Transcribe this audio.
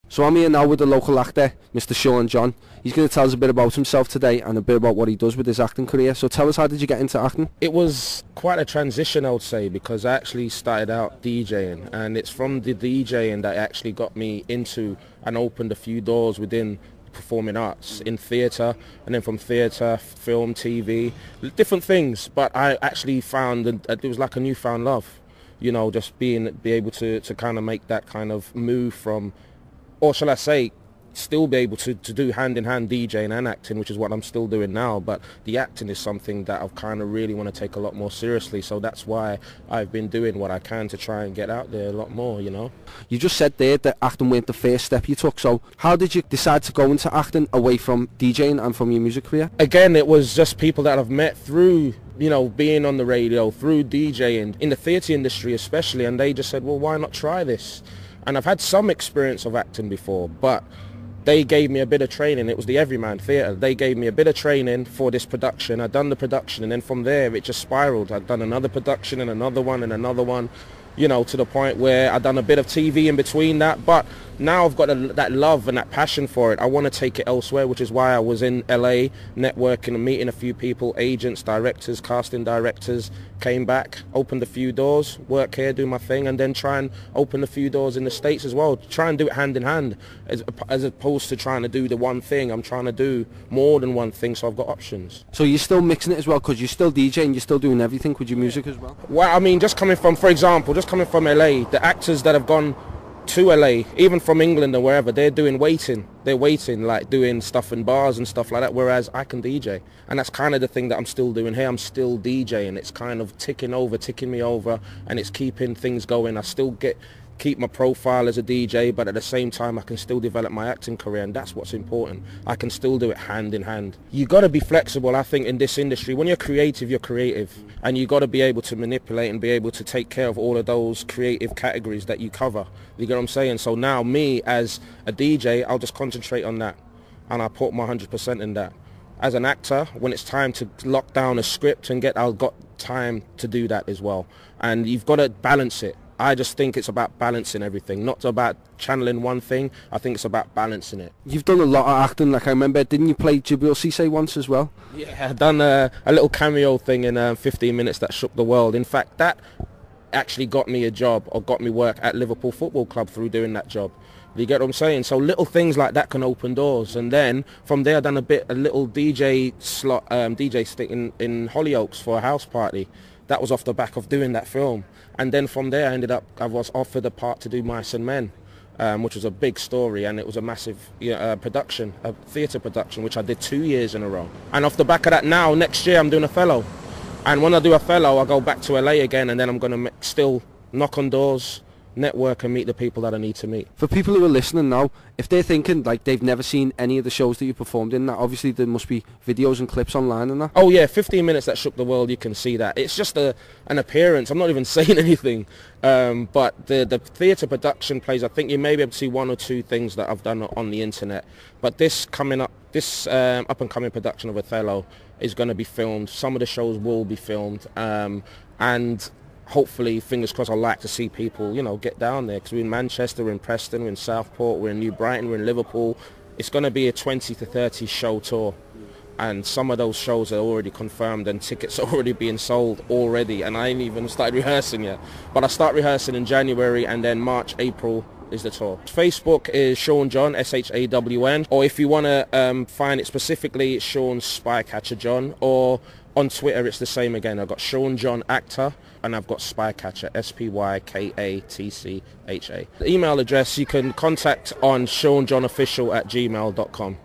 So I'm here now with the local actor, Mr. Shawn John. He's going to tell us a bit about himself today and a bit about what he does with his acting career. So tell us, how did you get into acting? It was quite a transition, I would say, because I actually started out DJing, and it's from the DJing that actually got me into and opened a few doors within performing arts, in theatre, and then from theatre, film, TV, different things. But I actually found that it was like a newfound love, you know, just be able to kind of make that kind of move from, or shall I say, still be able to do hand-in-hand DJing and acting, which is what I'm still doing now. But the acting is something that I kind of really want to take a lot more seriously. So that's why I've been doing what I can to try and get out there a lot more, you know. You just said there that acting weren't the first step you took. So how did you decide to go into acting away from DJing and from your music career? Again, it was just people that I've met through, you know, being on the radio, through DJing, in the theatre industry especially, and they just said, well, why not try this? And I've had some experience of acting before, but they gave me a bit of training. It was the Everyman Theatre. They gave me a bit of training for this production. I'd done the production, and then from there it just spiraled. I'd done another production and another one and another one, you know, to the point where I'd done a bit of TV in between that. But now I've got that love and that passion for it. I want to take it elsewhere, which is why I was in LA networking and meeting a few people, agents, directors, casting directors, came back, opened a few doors, work here, do my thing, and then try and open a few doors in the States as well. Try and do it hand in hand, as opposed to trying to do the one thing. I'm trying to do more than one thing, so I've got options. So you're still mixing it as well, because you're still DJing, you're still doing everything with your music as well? Well, I mean, just coming from, for example, just coming from LA, the actors that have gone to LA, even from England or wherever, they're doing waiting. They're waiting, like doing stuff in bars and stuff like that, whereas I can DJ. And that's kind of the thing that I'm still doing here. I'm still DJing. It's kind of ticking me over, and it's keeping things going. I still keep my profile as a DJ, but at the same time I can still develop my acting career, and that's what's important. I can still do it hand in hand. You got to be flexible, I think, in this industry. When you're creative, and you got to be able to manipulate and be able to take care of all of those creative categories that you cover. You get what I'm saying? So now me as a DJ, I'll just concentrate on that, and I put my 100% in that. As an actor, when it's time to lock down a script and I've got time to do that as well. And you've got to balance it. I just think it's about balancing everything, not about channeling one thing. I think it's about balancing it. You've done a lot of acting, like I remember, didn't you play Jibril Cisse once as well? Yeah, I've done a little cameo thing in 15 Minutes That Shook the World. In fact, that actually got me a job, or got me work at Liverpool Football Club through doing that job. You get what I'm saying? So little things like that can open doors. And then from there I've done a little DJ slot, DJ stick in Hollyoaks for a house party. That was off the back of doing that film. And then from there I was offered a part to do Mice and Men, which was a big story, and it was a massive production, a theatre production, which I did 2 years in a row. And off the back of that now, next year I'm doing Othello. And when I do Othello, I go back to LA again, and then I'm going to still knock on doors, network, and meet the people that I need to meet. For people who are listening now, if they're thinking like they've never seen any of the shows that you performed in, that obviously there must be videos and clips online and that. Oh yeah, 15 Minutes That Shook the World, you can see that. It's just an appearance. I'm not even saying anything. But the theatre production plays, I think you may be able to see one or two things that I've done on the internet. But this up and coming production of Othello is going to be filmed. Some of the shows will be filmed, and hopefully, fingers crossed, I'd like to see people, you know, get down there, because we're in Manchester, we're in Preston, we're in Southport, we're in New Brighton, we're in Liverpool. It's going to be a 20 to 30 show tour, and some of those shows are already confirmed and tickets are already being sold already, and I ain't even started rehearsing yet. But I start rehearsing in January, and then March, April is the tour. Facebook is Shawn John, SHAWN, or if you want to find it specifically, it's Shawn Spykatcha John, or on Twitter it's the same again. I've got Shawn John Actor, and I've got Spykatcha, SPYKATCHA. The email address you can contact on ShawnJohnOfficial@gmail.com.